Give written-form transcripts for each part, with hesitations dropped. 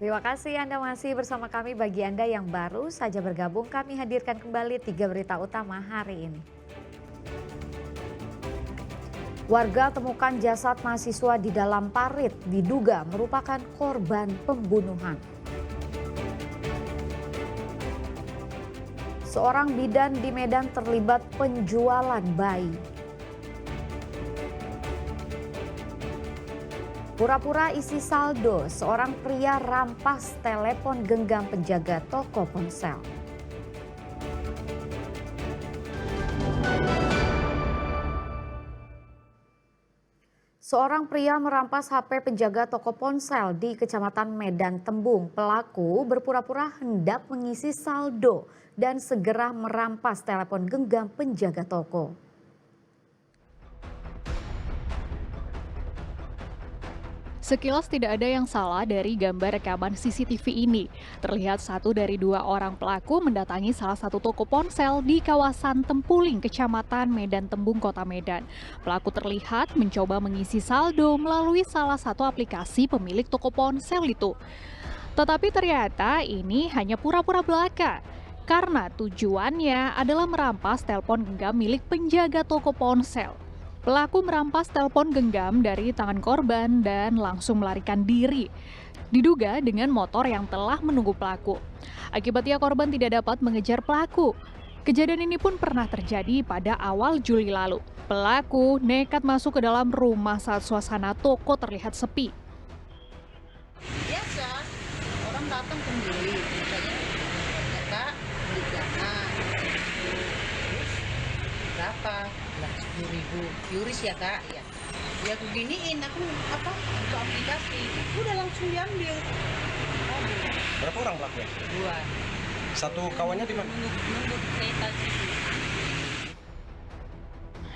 Terima kasih Anda masih bersama kami. Bagi Anda yang baru saja bergabung, kami hadirkan kembali 3 berita utama hari ini. Warga temukan jasad mahasiswa di dalam parit, diduga merupakan korban pembunuhan. Seorang bidan di Medan terlibat penjualan bayi. Pura-pura isi saldo, seorang pria rampas telepon genggam penjaga toko ponsel. Seorang pria merampas HP penjaga toko ponsel di Kecamatan Medan Tembung. Pelaku berpura-pura hendak mengisi saldo dan segera merampas telepon genggam penjaga toko. Sekilas tidak ada yang salah dari gambar rekaman CCTV ini. Terlihat satu dari dua orang pelaku mendatangi salah satu toko ponsel di kawasan Tempuling, Kecamatan Medan Tembung, Kota Medan. Pelaku terlihat mencoba mengisi saldo melalui salah satu aplikasi pemilik toko ponsel itu. Tetapi ternyata ini hanya pura-pura belaka. Karena tujuannya adalah merampas telepon genggam milik penjaga toko ponsel. Pelaku merampas telepon genggam dari tangan korban dan langsung melarikan diri. Diduga dengan motor yang telah menunggu pelaku. Akibatnya korban tidak dapat mengejar pelaku. Kejadian ini pun pernah terjadi pada awal Juli lalu. Pelaku nekat masuk ke dalam rumah saat suasana toko terlihat sepi. Biasa orang datang pembeli misalnya ya kak beli jangan terus berapa lah 10.000 QRIS ya kak ya aku giniin aku apa untuk aplikasi udah langsung diambil. Berapa orang pelakunya? Dua Satu kawannya di mana? nunggu kereta situ.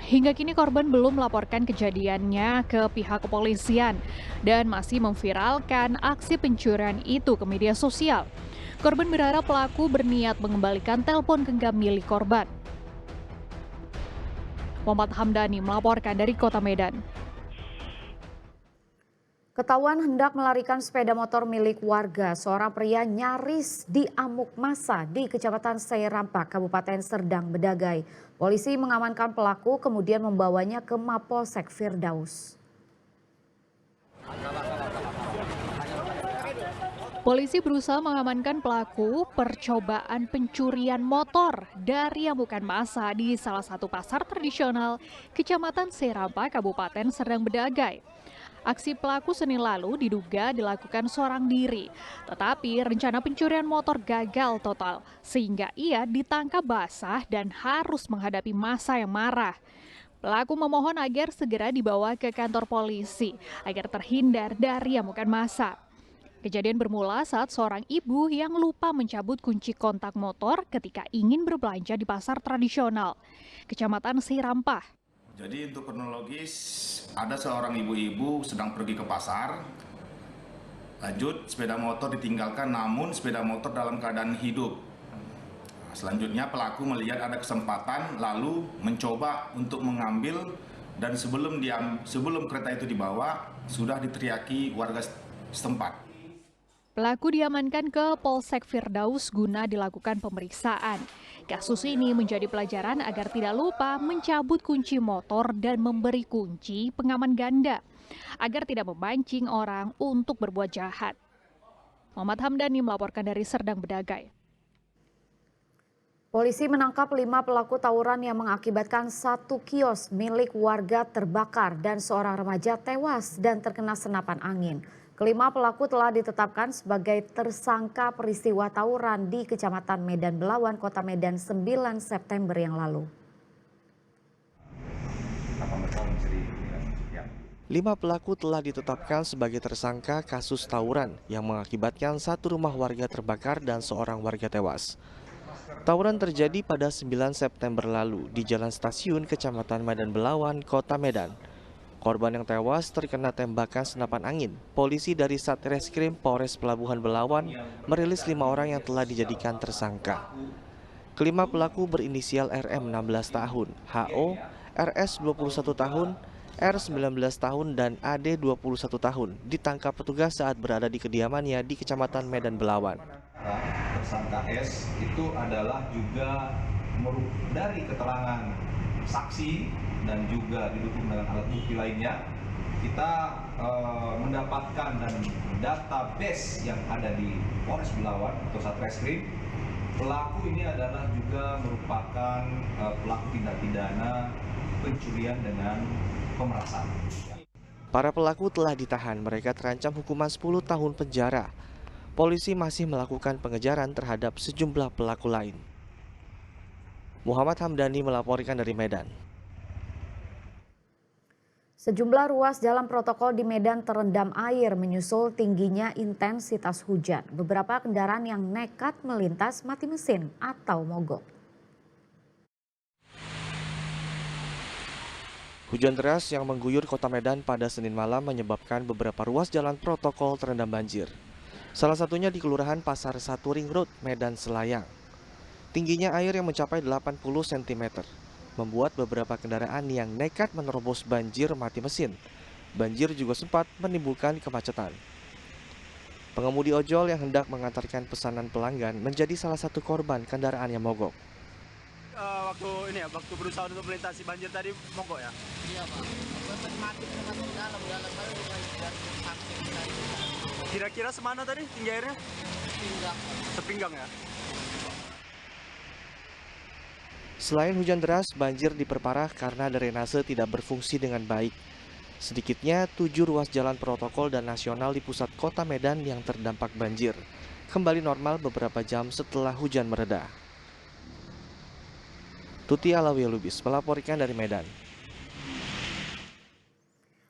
Hingga kini korban belum melaporkan kejadiannya ke pihak kepolisian dan masih memviralkan aksi pencurian itu ke media sosial. Korban berharap pelaku berniat mengembalikan telepon genggam milik korban. Muhammad Hamdani melaporkan dari Kota Medan. Ketahuan hendak melarikan sepeda motor milik warga, seorang pria nyaris diamuk massa di Kecamatan Serampak, Kabupaten Serdang Bedagai. Polisi mengamankan pelaku kemudian membawanya ke Mapolsek Firdaus. Polisi berusaha mengamankan pelaku percobaan pencurian motor dari amukan massa di salah satu pasar tradisional Kecamatan Serampak, Kabupaten Serdang Bedagai. Aksi pelaku Senin lalu diduga dilakukan seorang diri, tetapi rencana pencurian motor gagal total, sehingga ia ditangkap basah dan harus menghadapi massa yang marah. Pelaku memohon agar segera dibawa ke kantor polisi, agar terhindar dari amukan massa. Kejadian bermula saat seorang ibu yang lupa mencabut kunci kontak motor ketika ingin berbelanja di pasar tradisional, Kecamatan Serampah. Jadi untuk kronologis, ada seorang ibu-ibu sedang pergi ke pasar, lanjut sepeda motor ditinggalkan namun sepeda motor dalam keadaan hidup. Selanjutnya pelaku melihat ada kesempatan lalu mencoba untuk mengambil dan sebelum kereta itu dibawa sudah diteriaki warga setempat. Pelaku diamankan ke Polsek Firdaus guna dilakukan pemeriksaan. Kasus ini menjadi pelajaran agar tidak lupa mencabut kunci motor dan memberi kunci pengaman ganda, agar tidak memancing orang untuk berbuat jahat. Muhammad Hamdani melaporkan dari Serdang Bedagai. Polisi menangkap 5 pelaku tawuran yang mengakibatkan 1 kios milik warga terbakar dan seorang remaja tewas dan terkena senapan angin. Kelima pelaku telah ditetapkan sebagai tersangka peristiwa tawuran di Kecamatan Medan Belawan, Kota Medan 9 September yang lalu. 5 pelaku telah ditetapkan sebagai tersangka kasus tawuran yang mengakibatkan 1 rumah warga terbakar dan seorang warga tewas. Tawuran terjadi pada 9 September lalu di Jalan Stasiun Kecamatan Medan Belawan, Kota Medan. Korban yang tewas terkena tembakan senapan angin. Polisi dari Satreskrim Polres Pelabuhan Belawan merilis 5 orang yang telah dijadikan tersangka. Kelima pelaku berinisial RM 16 tahun, HO, RS 21 tahun, R 19 tahun dan AD 21 tahun ditangkap petugas saat berada di kediamannya di Kecamatan Medan Belawan. Tersangka S itu adalah juga dari keterangan saksi dan juga didukung dengan alat bukti lainnya, kita mendapatkan dan database yang ada di Polres Belawan atau Satreskrim. Pelaku ini adalah juga merupakan pelaku tindak pidana pencurian dengan pemerasan. Para pelaku telah ditahan, mereka terancam hukuman 10 tahun penjara. Polisi masih melakukan pengejaran terhadap sejumlah pelaku lain. Muhammad Hamdani melaporkan dari Medan. Sejumlah ruas jalan protokol di Medan terendam air menyusul tingginya intensitas hujan. Beberapa kendaraan yang nekat melintas mati mesin atau mogok. Hujan deras yang mengguyur kota Medan pada Senin malam menyebabkan beberapa ruas jalan protokol terendam banjir. Salah satunya di Kelurahan Pasar 1 Ring Road, Medan Selayang. Tingginya air yang mencapai 80 cm membuat beberapa kendaraan yang nekat menerobos banjir mati mesin. Banjir juga sempat menimbulkan kemacetan. Pengemudi ojol yang hendak mengantarkan pesanan pelanggan menjadi salah satu korban kendaraan yang mogok. Waktu berusaha untuk melintasi banjir tadi mogok ya? Iya Pak, mati masuk dalam baru samping tadi. Kira-kira semana tadi tinggi airnya? Sepinggang. Sepinggang ya? Selain hujan deras, banjir diperparah karena drainase tidak berfungsi dengan baik. Sedikitnya 7 ruas jalan protokol dan nasional di pusat kota Medan yang terdampak banjir kembali normal beberapa jam setelah hujan mereda. Tuti Alawi Lubis melaporkan dari Medan.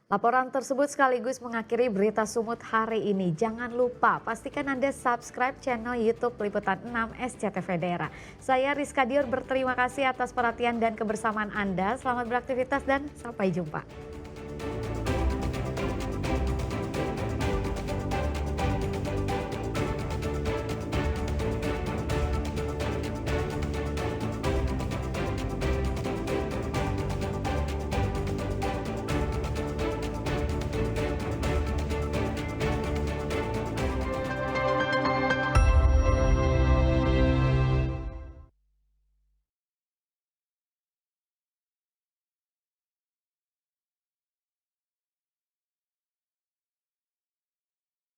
Laporan tersebut sekaligus mengakhiri berita Sumut hari ini. Jangan lupa pastikan Anda subscribe channel YouTube Liputan 6 SCTV Daerah. Saya Rizka Dior berterima kasih atas perhatian dan kebersamaan Anda. Selamat beraktivitas dan sampai jumpa.